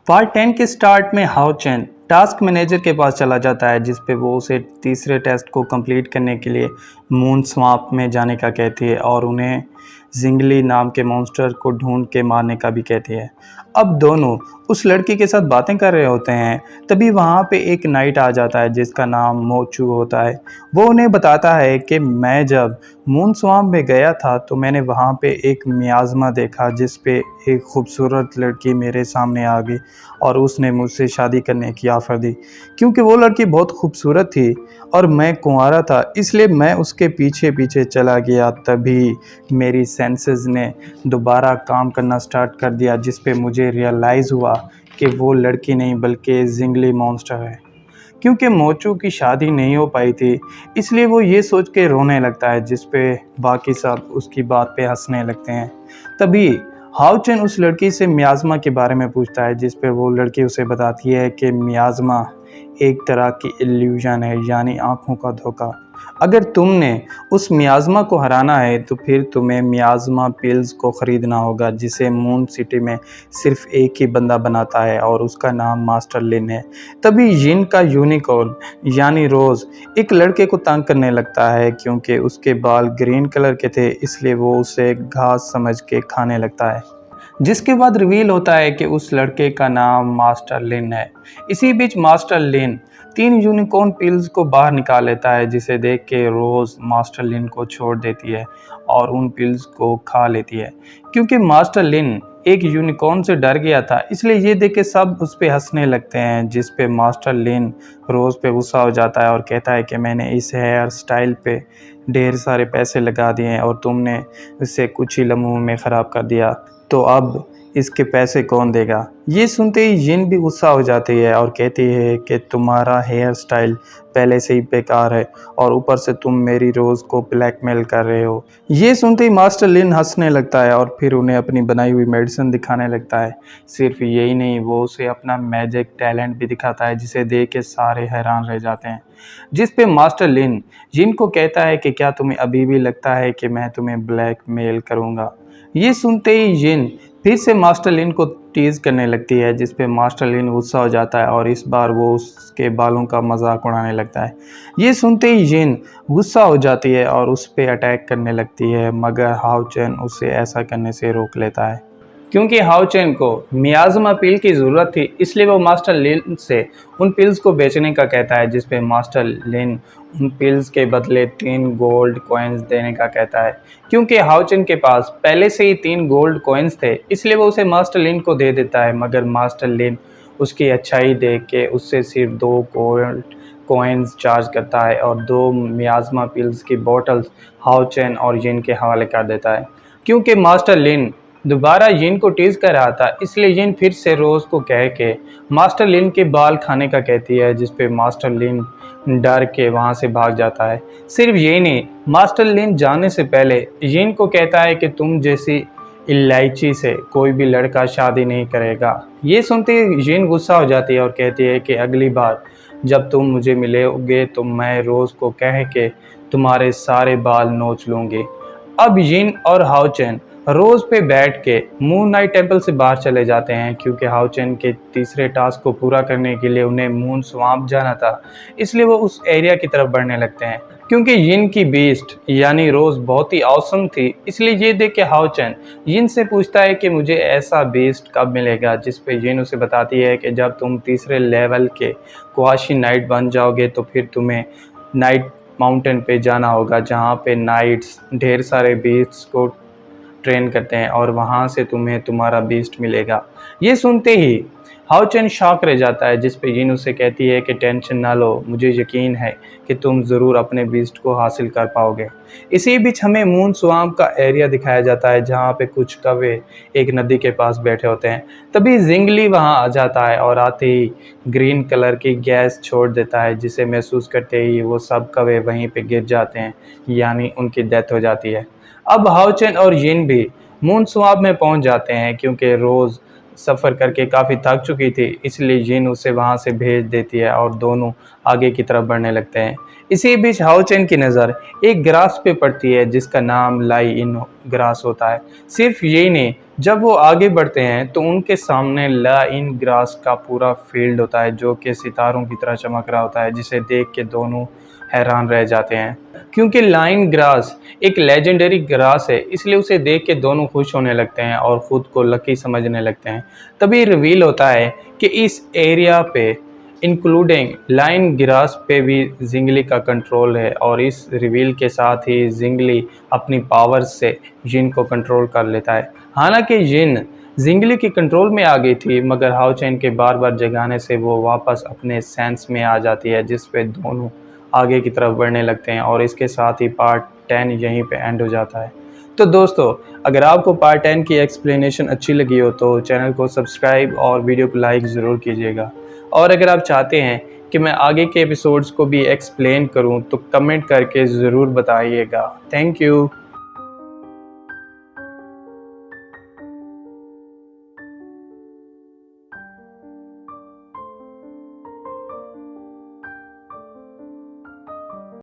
Part 10 के start में हाओ चेन टास्क मैनेजर के पास चला जाता है, जिस पे वो उसे तीसरे टेस्ट को कंप्लीट करने के लिए मून स्वाम्प में जाने का कहती है और उन्हें जिंगली नाम के मॉन्स्टर को ढूंढ के मारने का भी कहती है। अब दोनों उस लड़की के साथ बातें कर रहे होते हैं, तभी वहाँ पे एक नाइट आ जाता है जिसका नाम मोचू होता है। वो उन्हें बताता है कि मैं जब मून स्वाम्प में गया था तो मैंने वहाँ पे एक मियाज़मा देखा, जिस पे एक खूबसूरत लड़की मेरे सामने आ गई और उसने मुझसे शादी करने की ऑफ़र दी। क्योंकि वो लड़की बहुत खूबसूरत थी और मैं कुंवारा था, इसलिए मैं उसके पीछे पीछे चला गया। तभी मेरी सेंसेस ने दोबारा काम करना स्टार्ट कर दिया, जिस पे मुझे रियलाइज़ हुआ कि वो लड़की नहीं बल्कि जिंगली मॉन्स्टर है। क्योंकि मोचू की शादी नहीं हो पाई थी, इसलिए वो ये सोच के रोने लगता है, जिस पे बाकी सब उसकी बात पे हंसने लगते हैं। तभी हाओ चेन उस लड़की से मियाज़मा के बारे में पूछता है, जिस पे वो लड़की उसे बताती है कि मियाज़मा एक तरह की इल्यूजन है, यानी आँखों का धोखा। अगर तुमने उस मियाज़मा को हराना है तो फिर तुम्हें मियाज़मा पिल्स को ख़रीदना होगा, जिसे मून सिटी में सिर्फ एक ही बंदा बनाता है और उसका नाम मास्टर लिन है। तभी जिन का यूनिकॉर्न यानी रोज़ एक लड़के को तंग करने लगता है, क्योंकि उसके बाल ग्रीन कलर के थे, इसलिए वो उसे घास समझ के खाने लगता है। जिसके बाद रिवील होता है कि उस लड़के का नाम मास्टर लिन है। इसी बीच मास्टर लिन 3 यूनिकॉर्न पिल्स को बाहर निकाल लेता है, जिसे देख के रोज़ मास्टर लिन को छोड़ देती है और उन पिल्स को खा लेती है। क्योंकि मास्टर लिन एक यूनिकॉर्न से डर गया था, इसलिए ये देख के सब उस पे हंसने लगते हैं, जिस पे मास्टर लिन रोज़ पे गुस्सा हो जाता है और कहता है कि मैंने इस हेयर स्टाइल पे ढेर सारे पैसे लगा दिए हैं और तुमने इसे कुछ ही लम्हों में ख़राब कर दिया, तो अब इसके पैसे कौन देगा। ये सुनते ही जिन भी गुस्सा हो जाती है और कहती है कि तुम्हारा हेयर स्टाइल पहले से ही बेकार है और ऊपर से तुम मेरी रोज़ को ब्लैकमेल कर रहे हो। ये सुनते ही मास्टर लिन हंसने लगता है और फिर उन्हें अपनी बनाई हुई मेडिसिन दिखाने लगता है। सिर्फ यही नहीं, वो उसे अपना मैजिक टैलेंट भी दिखाता है, जिसे देख के सारे हैरान रह जाते हैं। जिस पे मास्टर लिन जिन को कहता है कि क्या तुम्हें अभी भी लगता है कि मैं तुम्हें ब्लैकमेल करूँगा। ये सुनते ही जिन फिर से मास्टर लिन को टीज़ करने लगती है, जिस पे मास्टर लिन गुस्सा हो जाता है और इस बार वो उसके बालों का मजाक उड़ाने लगता है। ये सुनते ही जिन गुस्सा हो जाती है और उस पे अटैक करने लगती है, मगर हाओ चेन उसे ऐसा करने से रोक लेता है। क्योंकि हाओ चेन को मियाज़मा पिल की ज़रूरत थी, इसलिए वो मास्टर लिन से उन पिल्स को बेचने का कहता है, जिस पे मास्टर लिन उन पिल्स के बदले 3 गोल्ड कॉइन्स देने का कहता है। क्योंकि हाओ चेन के पास पहले से ही 3 गोल्ड कॉइन्स थे, इसलिए वो उसे मास्टर लिन को दे देता है, मगर मास्टर लिन उसकी अच्छाई देख के उससे सिर्फ 2 गोल्ड कॉइन्स चार्ज करता है और 2 मियाज़मा पिल्स की बोतल्स हाओ चेन और जिन के हवाले कर देता है। क्योंकि मास्टर लिन दोबारा जिन को टीज़ कर रहा था, इसलिए जिन फिर से रोज़ को कह के मास्टर लिन के बाल खाने का कहती है, जिस पे मास्टर लिन डर के वहाँ से भाग जाता है। सिर्फ यही नहीं, मास्टर लिन जाने से पहले जिन को कहता है कि तुम जैसी इलायची से कोई भी लड़का शादी नहीं करेगा। ये सुनते ही जिन गुस्सा हो जाती है और कहती है कि अगली बार जब तुम मुझे मिलोगे तो मैं रोज़ को कह के तुम्हारे सारे बाल नोच लूँगी। अब जिन और हाओ चेन रोज़ पे बैठ के मून नाइट टेम्पल से बाहर चले जाते हैं, क्योंकि हाओ चेन के तीसरे टास्क को पूरा करने के लिए उन्हें मून स्वाम्प जाना था, इसलिए वो उस एरिया की तरफ बढ़ने लगते हैं। क्योंकि जिन की बीस्ट यानी रोज़ बहुत ही ऑसम थी, इसलिए ये देख के हाओ चेन जिन से पूछता है कि मुझे ऐसा बीस्ट कब मिलेगा, जिस पे जिन उसे बताती है कि जब तुम तीसरे लेवल के क्वाशी नाइट बन जाओगे तो फिर तुम्हें नाइट माउंटेन पे जाना होगा, जहाँ पे नाइट्स ढेर सारे बीस्ट्स को ट्रेन करते हैं और वहाँ से तुम्हें तुम्हारा बीस्ट मिलेगा। ये सुनते ही हाओ चेन शॉक रह जाता है, जिस पे जिन उसे कहती है कि टेंशन ना लो, मुझे यकीन है कि तुम ज़रूर अपने बीस्ट को हासिल कर पाओगे। इसी बीच हमें मून स्वाम्प का एरिया दिखाया जाता है, जहाँ पे कुछ कौवे एक नदी के पास बैठे होते हैं। तभी जिंगली वहाँ आ जाता है और आते ही ग्रीन कलर की गैस छोड़ देता है, जिसे महसूस करते ही वो सब कौवे वहीं पे गिर जाते हैं, यानी उनकी डेथ हो जाती है। अब हाओ चेन और जिन भी मून स्वाम्प में पहुंच जाते हैं, क्योंकि रोज़ सफ़र करके काफ़ी थक चुकी थी, इसलिए जिन उसे वहाँ से भेज देती है और दोनों आगे की तरफ बढ़ने लगते हैं। इसी बीच हाओ चेन की नज़र एक ग्रास पे पड़ती है जिसका नाम लाई इन ग्रास होता है। सिर्फ यही नहीं, जब वो आगे बढ़ते हैं तो उनके सामने लाई इन ग्रास का पूरा फील्ड होता है जो कि सितारों की तरह चमक रहा होता है, जिसे देख के दोनों हैरान रह जाते हैं। क्योंकि लाइन ग्रास एक लेजेंडरी ग्रास है, इसलिए उसे देख के दोनों खुश होने लगते हैं और ख़ुद को लकी समझने लगते हैं। तभी रिवील होता है कि इस एरिया पे इंक्लूडिंग लाइन ग्रास पे भी जिंगली का कंट्रोल है और इस रिवील के साथ ही जिंगली अपनी पावर्स से जिन को कंट्रोल कर लेता है। हालांकि जिन जिंगली के कंट्रोल में आ गई थी, मगर हाओ चेन के बार बार जगाने से वो वापस अपने सेंस में आ जाती है, जिस पे दोनों आगे की तरफ बढ़ने लगते हैं और इसके साथ ही पार्ट 10 यहीं पे एंड हो जाता है। तो दोस्तों, अगर आपको पार्ट 10 की एक्सप्लेनेशन अच्छी लगी हो तो चैनल को सब्सक्राइब और वीडियो को लाइक ज़रूर कीजिएगा। और अगर आप चाहते हैं कि मैं आगे के एपिसोड्स को भी एक्सप्लेन करूं तो कमेंट करके ज़रूर बताइएगा। Thank you.